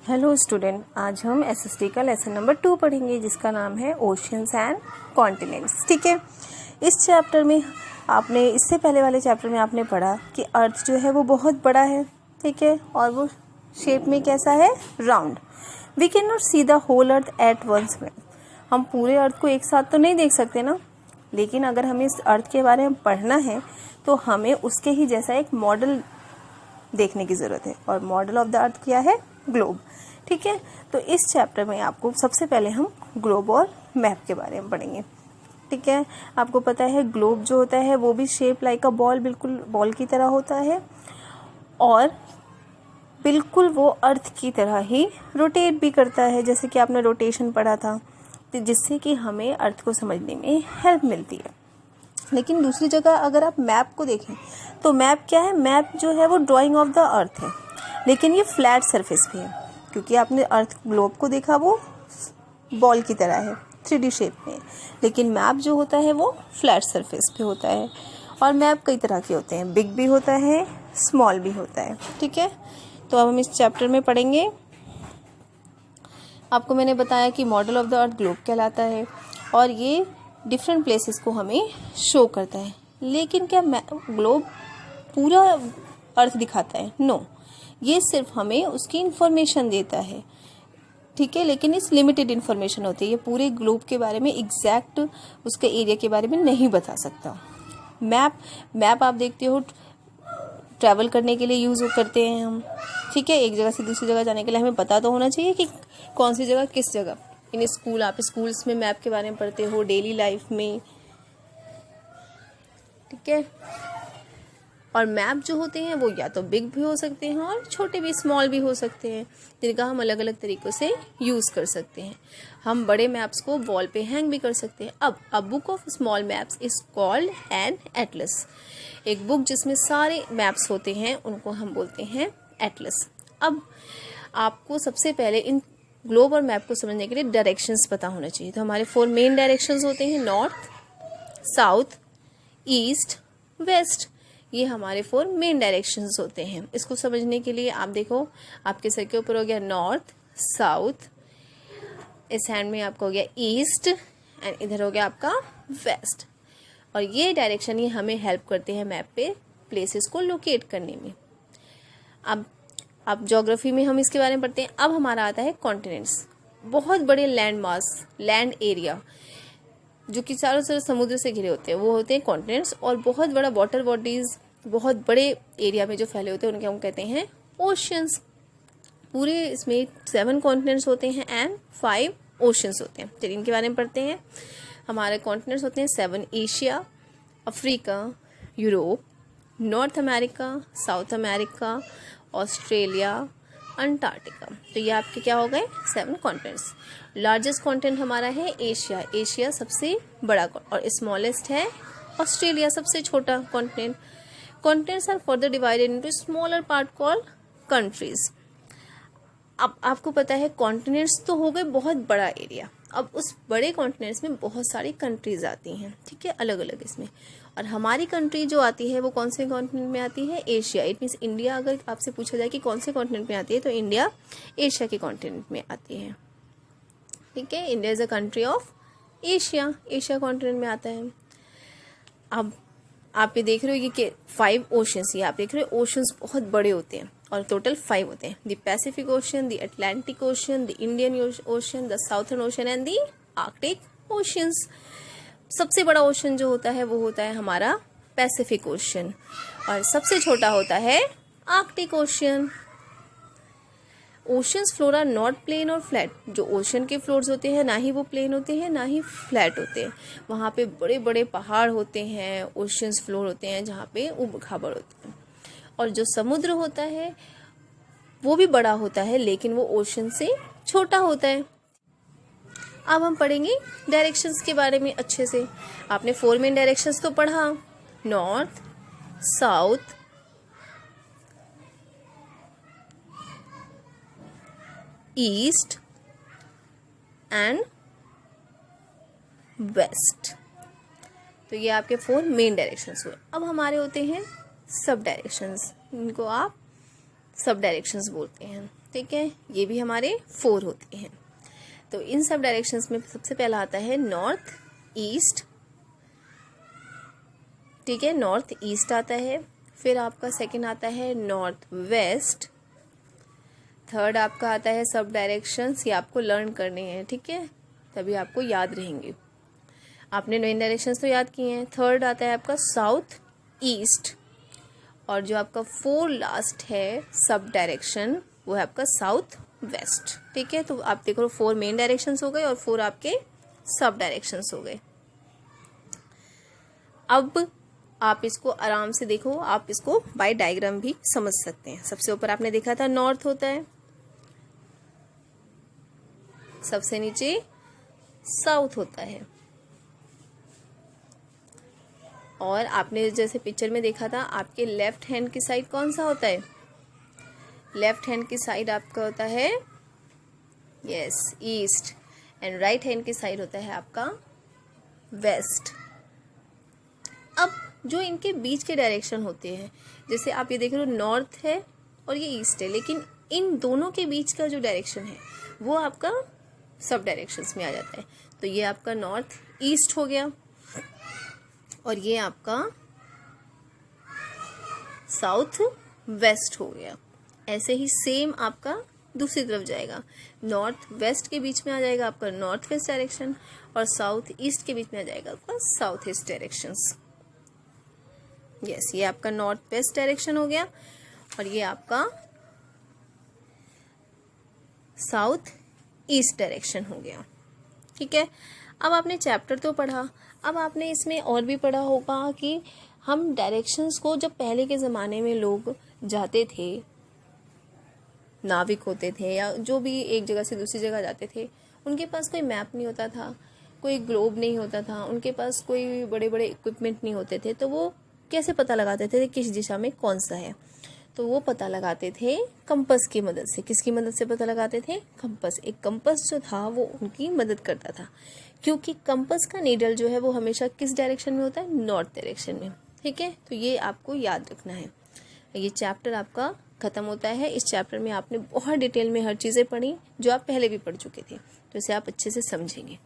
Hello student, आज हम SST का लेसन नंबर 2 पढ़ेंगे जिसका नाम है ओशियंस एंड कॉन्टिनेंट्स। ठीक है, इस चैप्टर में आपने इससे पहले वाले चैप्टर में आपने पढ़ा कि अर्थ जो है वो बहुत बड़ा है। ठीक है, और वो शेप में कैसा है? Round. We can not see the whole earth at once. हम पूरे अर्थ को एक साथ तो नहीं देख सकते ना, लेकिन अगर हमें इस अर्थ के बारे में पढ़ना है तो हमें उसके ही जैसा एक मॉडल देखने की ज़रूरत है, और मॉडल ऑफ द अर्थ क्या है? ग्लोब। ठीक है, तो इस चैप्टर में आपको सबसे पहले हम ग्लोब और मैप के बारे में पढ़ेंगे। ठीक है, आपको पता है ग्लोब जो होता है वो भी शेप लाइक अ बॉल, बिल्कुल बॉल की तरह होता है, और बिल्कुल वो अर्थ की तरह ही रोटेट भी करता है, जैसे कि आपने रोटेशन पढ़ा था, तो जिससे कि हमें अर्थ को समझने में हेल्प मिलती है। लेकिन दूसरी जगह अगर आप मैप को देखें तो मैप क्या है? मैप जो है वो ड्राइंग ऑफ द अर्थ है, लेकिन ये फ्लैट सरफेस पे है, क्योंकि आपने अर्थ ग्लोब को देखा वो बॉल की तरह है, 3D शेप में, लेकिन मैप जो होता है वो फ्लैट सरफेस पे होता है। और मैप कई तरह के होते हैं, बिग भी होता है, स्मॉल भी होता है। ठीक है, तो अब हम इस चैप्टर में पढ़ेंगे। आपको मैंने बताया कि model of the earth globe कहलाता है, और ये डिफरेंट प्लेसेस को हमें शो करता है। लेकिन क्या ग्लोब पूरा अर्थ दिखाता है? नो, ये सिर्फ हमें उसकी इंफॉर्मेशन देता है। ठीक है, लेकिन इस लिमिटेड इंफॉर्मेशन होती है, ये पूरे ग्लोब के बारे में एग्जैक्ट उसके एरिया के बारे में नहीं बता सकता। मैप आप देखते हो ट्रैवल करने के लिए यूज़ करते हैं हम। ठीक है, एक जगह से दूसरी जगह जाने के लिए हमें पता तो होना चाहिए कि कौन सी जगह किस जगह। इन स्कूल, आप स्कूल्स में मैप के बारे में पढ़ते हो, डेली लाइफ में। ठीक है, और मैप जो होते हैं वो या तो बिग भी हो सकते हैं और छोटे भी, स्मॉल भी हो सकते हैं, जिनका हम अलग अलग तरीक़ों से यूज़ कर सकते हैं। हम बड़े मैप्स को वॉल पे हैंग भी कर सकते हैं। अब a book of small maps is called an Atlas. एक बुक जिसमें सारे मैप्स होते हैं उनको हम बोलते हैं एटलस। अब आपको सबसे पहले इन ग्लोब और मैप को समझने के लिए डायरेक्शंस पता होना चाहिए। तो हमारे 4 मेन डायरेक्शंस होते हैं, नॉर्थ, साउथ, ईस्ट, वेस्ट। ये हमारे 4 मेन डायरेक्शंस होते हैं। इसको समझने के लिए आप देखो, आपके सर के ऊपर हो गया नॉर्थ, साउथ, इस हैंड में आपका हो गया ईस्ट, एंड इधर हो गया आपका वेस्ट। और ये डायरेक्शन ही हमें हेल्प करते हैं मैप पे प्लेसेस को लोकेट करने में। अब ज्योग्राफी में हम इसके बारे में पढ़ते हैं। अब हमारा आता है कॉन्टिनेंट्स। बहुत बड़े लैंड मास, लैंड एरिया जो कि चारों तरफ समुद्र से घिरे होते हैं, वो होते हैं कॉन्टिनेंट्स। और बहुत बड़ा वाटर बॉडीज बहुत बड़े एरिया में जो फैले होते हैं उनके हम कहते हैं ओशियंस। पूरे इसमें 7 कॉन्टिनेंट्स होते हैं एंड 5 ओशियंस होते हैं। चलिए इनके बारे में पढ़ते हैं। हमारे कॉन्टिनेंट्स होते हैं 7, Asia, Africa, Europe, north America, south America, Australia, Antarctica. तो ये आपके क्या हो गए? 7 कॉन्टिनेंट्स। लार्जेस्ट कॉन्टिनेंट हमारा है एशिया। एशिया सबसे बड़ा, और स्मॉलेस्ट है ऑस्ट्रेलिया, सबसे छोटा continent. Continents are further divided into smaller part called countries. अब आपको पता है कॉन्टिनेंट्स तो हो गए बहुत बड़ा एरिया। अब उस बड़े कॉन्टिनेंट्स में बहुत सारी कंट्रीज आती हैं। ठीक है, अलग अलग इसमें। और हमारी कंट्री जो आती है वो कौन से कॉन्टिनेंट में आती है? एशिया। It means India. अगर आपसे पूछा जाए कि कौन से कॉन्टिनेंट में आती है, तो इंडिया एशिया के कॉन्टिनेंट में आती है। ठीक है, India is a country of Asia, Asia continent में आता है। अब आप ये देख रहे हो कि 5 ओशंस, ये आप देख रहे हो ओशंस बहुत बड़े होते हैं, और टोटल 5 होते हैं। The Pacific ocean, the Atlantic ocean, the Indian ocean, the southern ocean and the Arctic oceans. सबसे बड़ा ओशन जो होता है वो होता है हमारा पैसिफिक ओशन, और सबसे छोटा होता है Arctic ocean. Oceans floor are not plain और फ्लैट। जो ओशन के फ्लोर्स होते हैं ना ही वो प्लेन होते हैं ना ही फ्लैट होते हैं। वहाँ पे बड़े बड़े पहाड़ होते हैं, ओशंस फ्लोर होते हैं जहाँ पे ऊबड़ खाबड़ होते हैं। और जो समुद्र होता है वो भी बड़ा होता है, लेकिन वो ओशन से छोटा होता है। अब हम पढ़ेंगे डायरेक्शंस के बारे में अच्छे से। आपने 4 मेन डायरेक्शंस तो पढ़ा, north, south, east and west. तो ये आपके 4 मेन डायरेक्शंस हुए। अब हमारे होते हैं सब डायरेक्शंस, इनको आप सब डायरेक्शंस बोलते हैं। ठीक है, ये भी हमारे 4 होते हैं। तो इन सब डायरेक्शंस में सबसे पहला आता है नॉर्थ ईस्ट। ठीक है, नॉर्थ ईस्ट आता है। फिर आपका सेकंड आता है नॉर्थ वेस्ट। थर्ड आपका आता है सब डायरेक्शंस, ये आपको लर्न करने हैं। ठीक है, तभी आपको याद रहेंगे। आपने मेन डायरेक्शंस तो याद किए हैं। थर्ड आता है आपका साउथ ईस्ट, और जो आपका 4 लास्ट है सब डायरेक्शन वो है आपका साउथ वेस्ट। ठीक है, तो आप देखो 4 मेन डायरेक्शंस हो गए और 4 आपके सब डायरेक्शंस हो गए। अब आप इसको आराम से देखो, आप इसको बाय डायग्राम भी समझ सकते हैं। सबसे ऊपर आपने देखा था नॉर्थ होता है, सबसे नीचे साउथ होता है, और आपने जैसे पिक्चर में देखा था आपके लेफ्ट हैंड की साइड कौन सा होता है? लेफ्ट हैंड की साइड आपका होता है yes east, and right hand की साइड होता है आपका वेस्ट। अब जो इनके बीच के डायरेक्शन होते हैं, जैसे आप ये देख रहे हो नॉर्थ है और ये ईस्ट है, लेकिन इन दोनों के बीच का जो डायरेक्शन है वो आपका सब डायरेक्शंस में आ जाता है। तो ये आपका नॉर्थ ईस्ट हो गया और ये आपका साउथ वेस्ट हो गया। ऐसे ही सेम आपका दूसरी तरफ जाएगा, नॉर्थ वेस्ट के बीच में आ जाएगा आपका नॉर्थ वेस्ट डायरेक्शन, और साउथ ईस्ट के बीच में आ जाएगा आपका साउथ ईस्ट डायरेक्शंस। यस, ये आपका नॉर्थ वेस्ट डायरेक्शन हो गया और ये आपका साउथ ईस्ट डायरेक्शन हो गया। ठीक है, अब आपने चैप्टर तो पढ़ा, अब आपने इसमें और भी पढ़ा होगा कि हम डायरेक्शंस को, जब पहले के ज़माने में लोग जाते थे, नाविक होते थे या जो भी एक जगह से दूसरी जगह जाते थे, उनके पास कोई मैप नहीं होता था, कोई ग्लोब नहीं होता था, उनके पास कोई बड़े बड़े इक्विपमेंट नहीं होते थे, तो वो कैसे पता लगाते थे किस दिशा में कौन सा है? तो वो पता लगाते थे कंपास की मदद से। किसकी मदद से पता लगाते थे? कंपास। एक कंपास जो था वो उनकी मदद करता था, क्योंकि कंपास का नीडल जो है वो हमेशा किस डायरेक्शन में होता है? नॉर्थ डायरेक्शन में। ठीक है, तो ये आपको याद रखना है। ये चैप्टर आपका खत्म होता है। इस चैप्टर में आपने बहुत डिटेल में हर चीज़ें पढ़ी जो आप पहले भी पढ़ चुके थे, तो इसे आप अच्छे से समझेंगे।